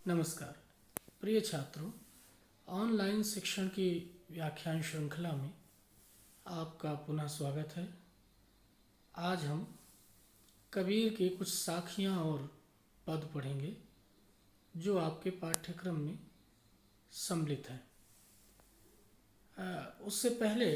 नमस्कार प्रिय छात्रों, ऑनलाइन शिक्षण की व्याख्यान श्रृंखला में आपका पुनः स्वागत है। आज हम कबीर की कुछ साखियाँ और पद पढ़ेंगे जो आपके पाठ्यक्रम में सम्मिलित हैं। उससे पहले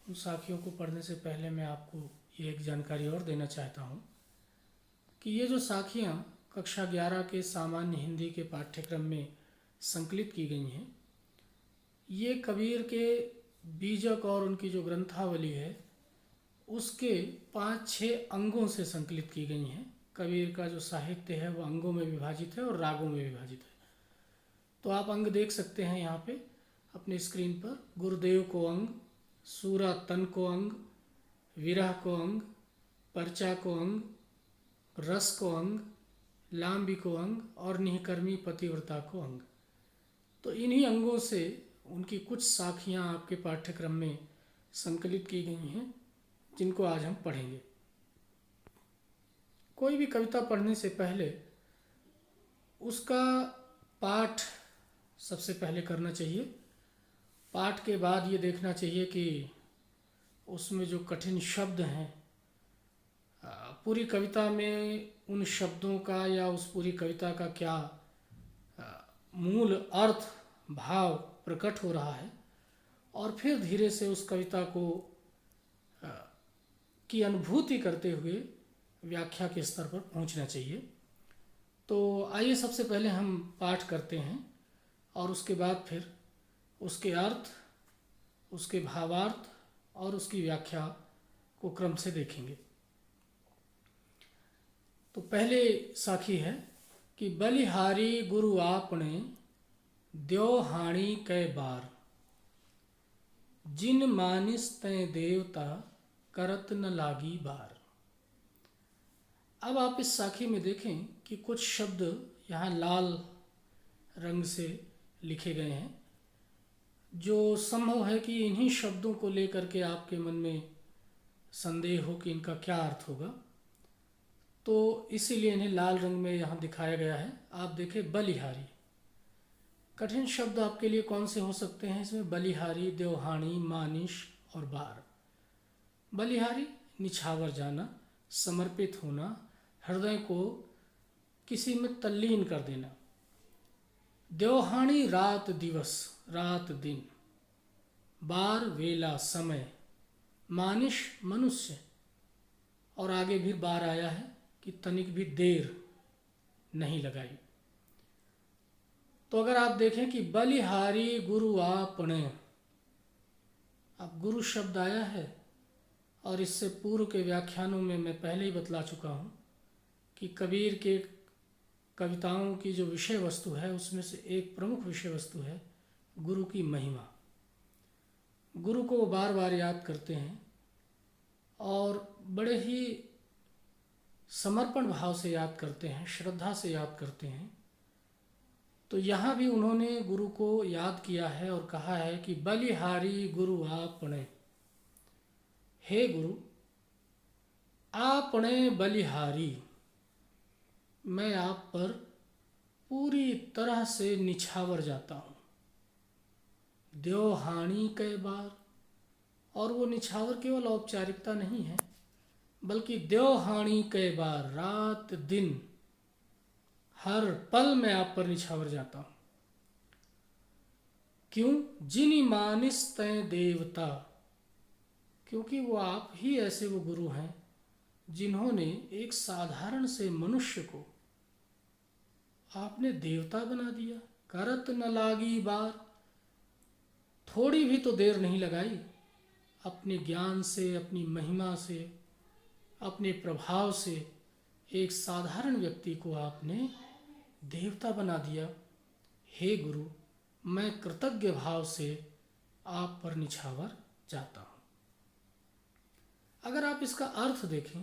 उन साखियों को पढ़ने से पहले मैं आपको ये एक जानकारी और देना चाहता हूँ कि ये जो साखियाँ कक्षा 11 के सामान्य हिंदी के पाठ्यक्रम में संकलित की गई हैं, ये कबीर के बीजक और उनकी जो ग्रंथावली है उसके 5-6 अंगों से संकलित की गई हैं। कबीर का जो साहित्य है वो अंगों में विभाजित है और रागों में विभाजित है। तो आप अंग देख सकते हैं यहाँ पे अपने स्क्रीन पर। गुरुदेव को अंग, सूरा तन को अंग, विरह को अंग, पर्चा को अंग, रस को अंग, लांबी को अंग और निहकर्मी पतिव्रता को अंग। तो इन्हीं अंगों से उनकी कुछ साखियाँ आपके पाठ्यक्रम में संकलित की गई हैं जिनको आज हम पढ़ेंगे। कोई भी कविता पढ़ने से पहले उसका पाठ सबसे पहले करना चाहिए। पाठ के बाद ये देखना चाहिए कि उसमें जो कठिन शब्द हैं, पूरी कविता में उन शब्दों का या उस पूरी कविता का क्या मूल अर्थ भाव प्रकट हो रहा है, और फिर धीरे से उस कविता को की अनुभूति करते हुए व्याख्या के स्तर पर पहुंचना चाहिए। तो आइए सबसे पहले हम पाठ करते हैं और उसके बाद फिर उसके अर्थ, उसके भावार्थ और उसकी व्याख्या को क्रम से देखेंगे। तो पहले साखी है कि बलिहारी गुरु आपने द्यो हानि कै बार, जिन मानिस तै देवता करत न लागी बार। अब आप इस साखी में देखें कि कुछ शब्द यहाँ लाल रंग से लिखे गए हैं, जो संभव है कि इन्हीं शब्दों को लेकर के आपके मन में संदेह हो कि इनका क्या अर्थ होगा, तो इसीलिए इन्हें लाल रंग में यहाँ दिखाया गया है। आप देखें बलिहारी, कठिन शब्द आपके लिए कौन से हो सकते हैं इसमें? बलिहारी, देवहानी, मानिश और बार। बलिहारी निछावर जाना, समर्पित होना, हृदय को किसी में तल्लीन कर देना। देवहानी रात दिवस, रात दिन। बार वेला समय, मानिश मनुष्य। और आगे भी बार आया है कि तनिक भी देर नहीं लगाई। तो अगर आप देखें कि बलिहारी गुरु आपने, अब गुरु शब्द आया है, और इससे पूर्व के व्याख्यानों में मैं पहले ही बतला चुका हूँ कि कबीर के कविताओं की जो विषय वस्तु है उसमें से एक प्रमुख विषय वस्तु है गुरु की महिमा। गुरु को वो बार बार याद करते हैं और बड़े ही समर्पण भाव से याद करते हैं, श्रद्धा से याद करते हैं। तो यहाँ भी उन्होंने गुरु को याद किया है और कहा है कि बलिहारी गुरु आपने, हे गुरु आपने बलिहारी, मैं आप पर पूरी तरह से निछावर जाता हूँ। देवहानी कई बार, और वो निछावर केवल औपचारिकता नहीं है बल्कि देवहानी कई बार, रात दिन हर पल मैं आप पर निछावर जाता हूँ। क्यों? जिनी मानिस तय देवता, क्योंकि वो आप ही ऐसे वो गुरु हैं जिन्होंने एक साधारण से मनुष्य को आपने देवता बना दिया। करत न लागी बार, थोड़ी भी तो देर नहीं लगाई। अपने ज्ञान से, अपनी महिमा से, अपने प्रभाव से एक साधारण व्यक्ति को आपने देवता बना दिया। हे गुरु, मैं कृतज्ञ भाव से आप पर निछावर जाता हूँ। अगर आप इसका अर्थ देखें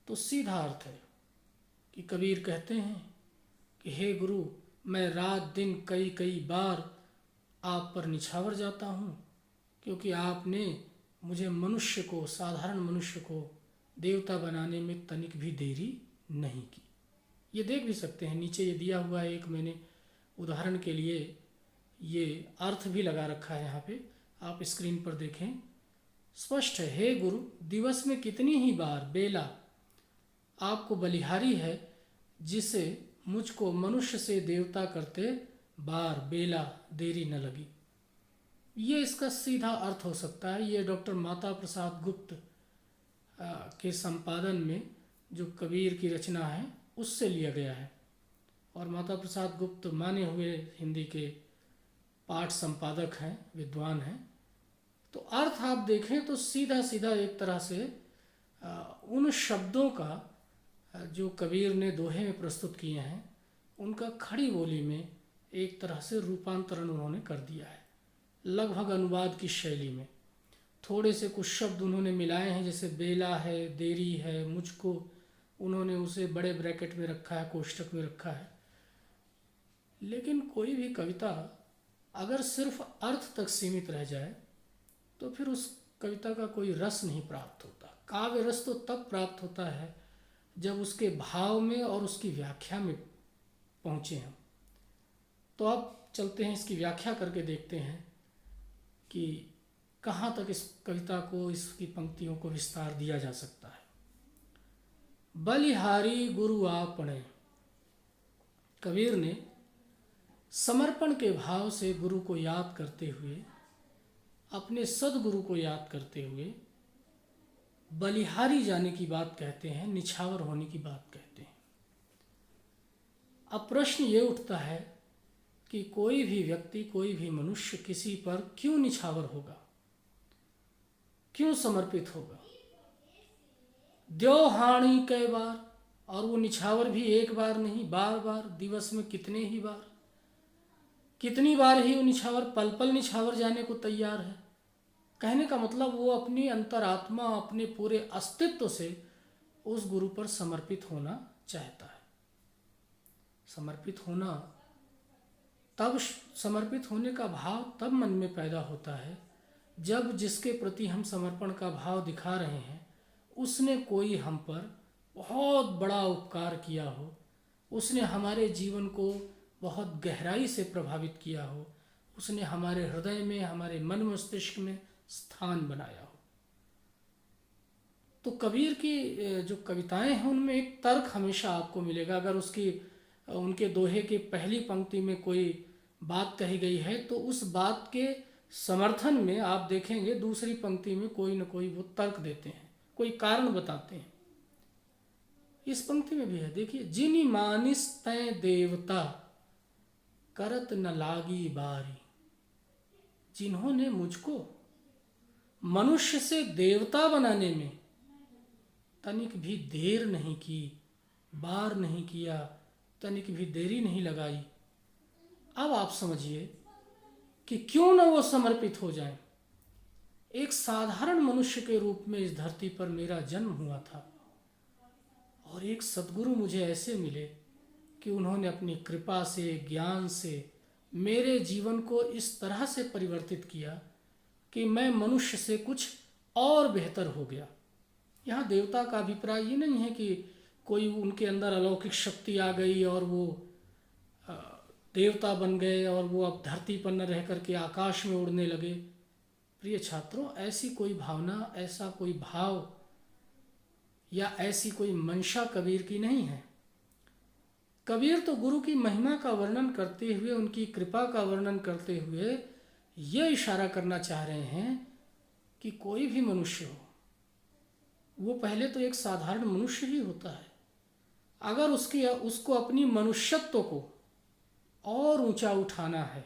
तो सीधा अर्थ है कि कबीर कहते हैं कि हे गुरु, मैं रात दिन कई कई बार आप पर निछावर जाता हूँ, क्योंकि आपने मुझे मनुष्य को, साधारण मनुष्य को देवता बनाने में तनिक भी देरी नहीं की। ये देख भी सकते हैं, नीचे ये दिया हुआ है, एक मैंने उदाहरण के लिए ये अर्थ भी लगा रखा है यहाँ पे, आप स्क्रीन पर देखें, स्पष्ट है। हे गुरु, दिवस में कितनी ही बार बेला आपको बलिहारी है, जिसे मुझको मनुष्य से देवता करते बार बेला देरी न लगी। ये इसका सीधा अर्थ हो सकता है। ये डॉक्टर माता प्रसाद गुप्त के संपादन में जो कबीर की रचना है उससे लिया गया है, और माता प्रसाद गुप्त माने हुए हिंदी के पाठ संपादक हैं, विद्वान हैं। तो अर्थ आप देखें तो सीधा सीधा एक तरह से उन शब्दों का जो कबीर ने दोहे में प्रस्तुत किए हैं उनका खड़ी बोली में एक तरह से रूपांतरण उन्होंने कर दिया है, लगभग अनुवाद की शैली में। थोड़े से कुछ शब्द उन्होंने मिलाए हैं, जैसे बेला है, देरी है, मुझको उन्होंने उसे बड़े ब्रैकेट में रखा है, कोष्टक में रखा है। लेकिन कोई भी कविता अगर सिर्फ अर्थ तक सीमित रह जाए तो फिर उस कविता का कोई रस नहीं प्राप्त होता। काव्य रस तो तब प्राप्त होता है जब उसके भाव में और उसकी व्याख्या में पहुँचे हम। तो अब चलते हैं, इसकी व्याख्या करके देखते हैं कि कहाँ तक इस कविता को, इसकी पंक्तियों को विस्तार दिया जा सकता है। बलिहारी गुरु आपणे, कबीर ने समर्पण के भाव से गुरु को याद करते हुए, अपने सदगुरु को याद करते हुए बलिहारी जाने की बात कहते हैं, निछावर होने की बात कहते हैं। अब प्रश्न ये उठता है कि कोई भी व्यक्ति, कोई भी मनुष्य किसी पर क्यों निछावर होगा, क्यों समर्पित होगा? द्यो हानि कई बार, और वो निछावर भी एक बार नहीं, बार बार, दिवस में कितने ही बार, कितनी बार ही वो निछावर पल पल निछावर जाने को तैयार है। कहने का मतलब वो अपनी अंतरात्मा, अपने पूरे अस्तित्व से उस गुरु पर समर्पित होना चाहता है। समर्पित होना तब, समर्पित होने का भाव तब मन में पैदा होता है जब जिसके प्रति हम समर्पण का भाव दिखा रहे हैं उसने कोई हम पर बहुत बड़ा उपकार किया हो, उसने हमारे जीवन को बहुत गहराई से प्रभावित किया हो, उसने हमारे हृदय में, हमारे मन मस्तिष्क में स्थान बनाया हो। तो कबीर की जो कविताएं हैं उनमें एक तर्क हमेशा आपको मिलेगा। अगर उनके दोहे की पहली पंक्ति में कोई बात कही गई है तो उस बात के समर्थन में आप देखेंगे दूसरी पंक्ति में कोई न कोई वो तर्क देते हैं, कोई कारण बताते हैं। इस पंक्ति में भी है, देखिए, जिनि मानिस तै देवता करत न लागी बारी, जिन्होंने मुझको मनुष्य से देवता बनाने में तनिक भी देर नहीं की, बार नहीं किया, तनिक भी देरी नहीं लगाई। अब आप समझिए कि क्यों न वो समर्पित हो जाए। एक साधारण मनुष्य के रूप में इस धरती पर मेरा जन्म हुआ था और एक सद्गुरु मुझे ऐसे मिले कि उन्होंने अपनी कृपा से, ज्ञान से मेरे जीवन को इस तरह से परिवर्तित किया कि मैं मनुष्य से कुछ और बेहतर हो गया। यहाँ देवता का अभिप्राय ये नहीं है कि कोई उनके अंदर अलौकिक शक्ति आ गई और वो देवता बन गए और वो अब धरती पर न रह करके आकाश में उड़ने लगे। प्रिय छात्रों, ऐसी कोई भावना, ऐसा कोई भाव या ऐसी कोई मंशा कबीर की नहीं है। कबीर तो गुरु की महिमा का वर्णन करते हुए, उनकी कृपा का वर्णन करते हुए ये इशारा करना चाह रहे हैं कि कोई भी मनुष्य हो, वो पहले तो एक साधारण मनुष्य ही होता है। अगर उसको अपनी मनुष्यत्व को और ऊंचा उठाना है,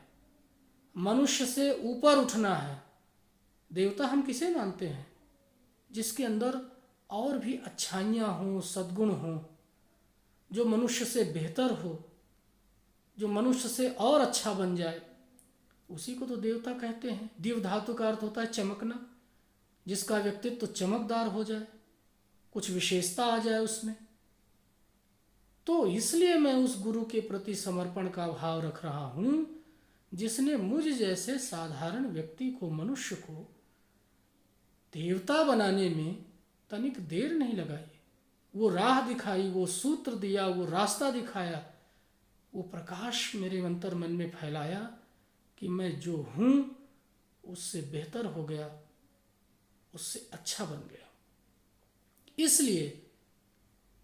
मनुष्य से ऊपर उठना है, देवता हम किसे मानते हैं? जिसके अंदर और भी अच्छाइयाँ हों, सद्गुण हों, जो मनुष्य से बेहतर हो, जो मनुष्य से और अच्छा बन जाए, उसी को तो देवता कहते हैं। दिव्य धातु का अर्थ होता है चमकना, जिसका व्यक्तित्व चमकदार हो जाए, कुछ विशेषता आ जाए उसमें। तो इसलिए मैं उस गुरु के प्रति समर्पण का भाव रख रहा हूँ जिसने मुझ जैसे साधारण व्यक्ति को, मनुष्य को देवता बनाने में तनिक देर नहीं लगाई। वो राह दिखाई, वो सूत्र दिया, वो रास्ता दिखाया, वो प्रकाश मेरे अंतर मन में फैलाया कि मैं जो हूँ उससे बेहतर हो गया, उससे अच्छा बन गया। इसलिए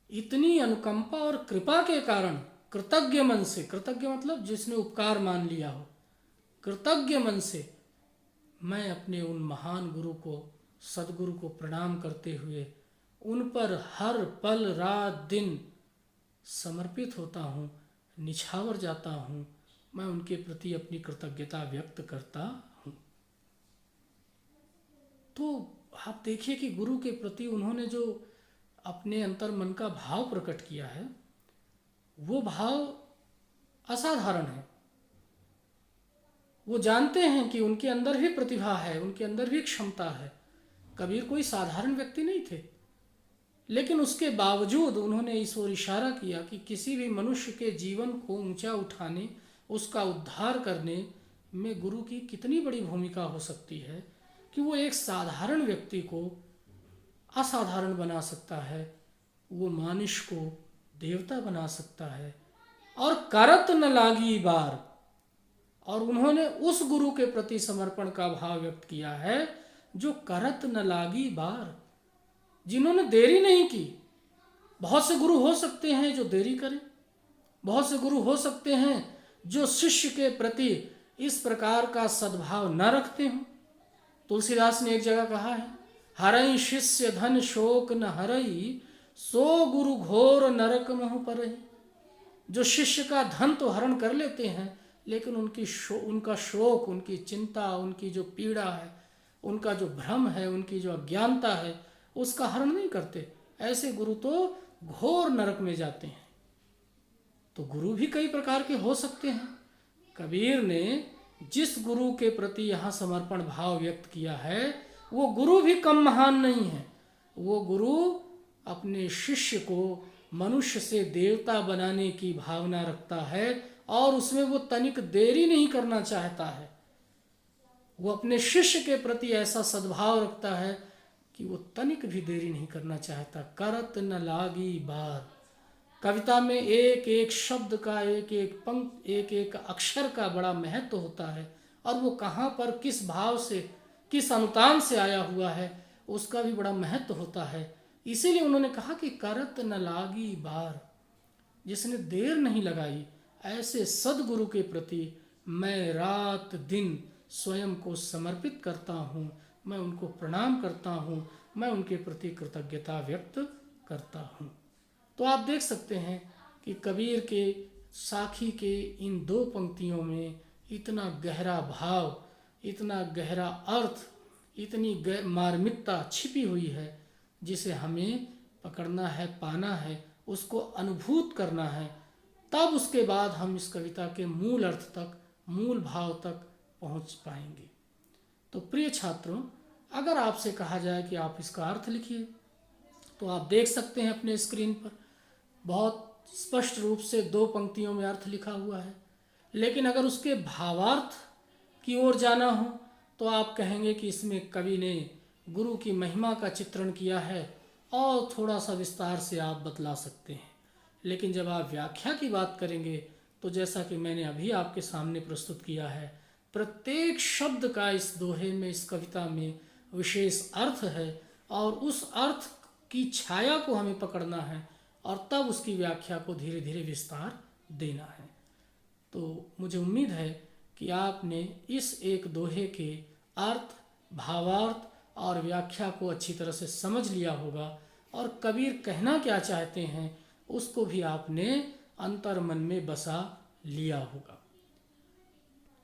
इतनी अनुकंपा और कृपा के कारण कृतज्ञ मन से, कृतज्ञ मतलब जिसने उपकार मान लिया हो, कृतज्ञ मन से मैं अपने उन महान गुरु को, सदगुरु को प्रणाम करते हुए उन पर हर पल रात दिन समर्पित होता हूँ, निछावर जाता हूँ। मैं उनके प्रति अपनी कृतज्ञता व्यक्त करता हूँ। तो आप देखिए कि गुरु के प्रति उन्होंने जो अपने अंतर मन का भाव प्रकट किया है, वो भाव असाधारण है। वो जानते हैं कि उनके अंदर भी प्रतिभा है, उनके अंदर भी क्षमता है। कबीर कोई साधारण व्यक्ति नहीं थे, लेकिन उसके बावजूद उन्होंने इस ओर इशारा किया कि किसी भी मनुष्य के जीवन को ऊंचा उठाने, उसका उद्धार करने में गुरु की कितनी बड़ी भूमिका हो सकती है कि वो एक साधारण व्यक्ति को असाधारण बना सकता है, वो मानुष को देवता बना सकता है। और करत न लागी बार, और उन्होंने उस गुरु के प्रति समर्पण का भाव व्यक्त किया है जो करत न लागी बार, जिन्होंने देरी नहीं की। बहुत से गुरु हो सकते हैं जो देरी करें, बहुत से गुरु हो सकते हैं जो शिष्य के प्रति इस प्रकार का सद्भाव न रखते हों। तुलसीदास ने एक जगह कहा है, हरई शिष्य धन शोक न हरई, सो गुरु घोर नरक महु परहि। जो शिष्य का धन तो हरण कर लेते हैं, लेकिन उनका शोक, उनकी चिंता, उनकी जो पीड़ा है, उनका जो भ्रम है, उनकी जो अज्ञानता है, उसका हरण नहीं करते। ऐसे गुरु तो घोर नरक में जाते हैं। तो गुरु भी कई प्रकार के हो सकते हैं। कबीर ने जिस गुरु के प्रति यहाँ समर्पण भाव व्यक्त किया है, वो गुरु भी कम महान नहीं है। वो गुरु अपने शिष्य को मनुष्य से देवता बनाने की भावना रखता है और उसमें वो तनिक देरी नहीं करना चाहता है। वो अपने शिष्य के प्रति ऐसा सद्भाव रखता है कि वो तनिक भी देरी नहीं करना चाहता। करत न लागी बार। कविता में एक एक शब्द का, एक एक पंक्ति, एक एक अक्षर का बड़ा महत्व होता है, और वो कहाँ पर किस भाव से, किस अनुतान से आया हुआ है, उसका भी बड़ा महत्व होता है। इसीलिए उन्होंने कहा कि करत न लागी बार, जिसने देर नहीं लगाई, ऐसे सदगुरु के प्रति मैं रात दिन स्वयं को समर्पित करता हूँ, मैं उनको प्रणाम करता हूँ, मैं उनके प्रति कृतज्ञता व्यक्त करता हूँ। तो आप देख सकते हैं कि कबीर के साखी के इन दो पंक्तियों में इतना गहरा भाव, इतना गहरा अर्थ, इतनी मार्मिकता छिपी हुई है, जिसे हमें पकड़ना है, पाना है, उसको अनुभूत करना है। तब उसके बाद हम इस कविता के मूल अर्थ तक, मूल भाव तक पहुंच पाएंगे। तो प्रिय छात्रों, अगर आपसे कहा जाए कि आप इसका अर्थ लिखिए, तो आप देख सकते हैं अपने स्क्रीन पर बहुत स्पष्ट रूप से दो पंक्तियों में अर्थ लिखा हुआ है। लेकिन अगर उसके भावार्थ की ओर जाना हो तो आप कहेंगे कि इसमें कवि ने गुरु की महिमा का चित्रण किया है और थोड़ा सा विस्तार से आप बतला सकते हैं। लेकिन जब आप व्याख्या की बात करेंगे तो जैसा कि मैंने अभी आपके सामने प्रस्तुत किया है, प्रत्येक शब्द का इस दोहे में, इस कविता में विशेष अर्थ है, और उस अर्थ की छाया को हमें पकड़ना है और तब उसकी व्याख्या को धीरे धीरे विस्तार देना है। तो मुझे उम्मीद है कि आपने इस एक दोहे के अर्थ, भावार्थ और व्याख्या को अच्छी तरह से समझ लिया होगा, और कबीर कहना क्या चाहते हैं उसको भी आपने अंतर मन में बसा लिया होगा।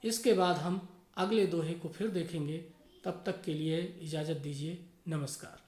इसके बाद हम अगले दोहे को फिर देखेंगे। तब तक के लिए इजाज़त दीजिए। नमस्कार।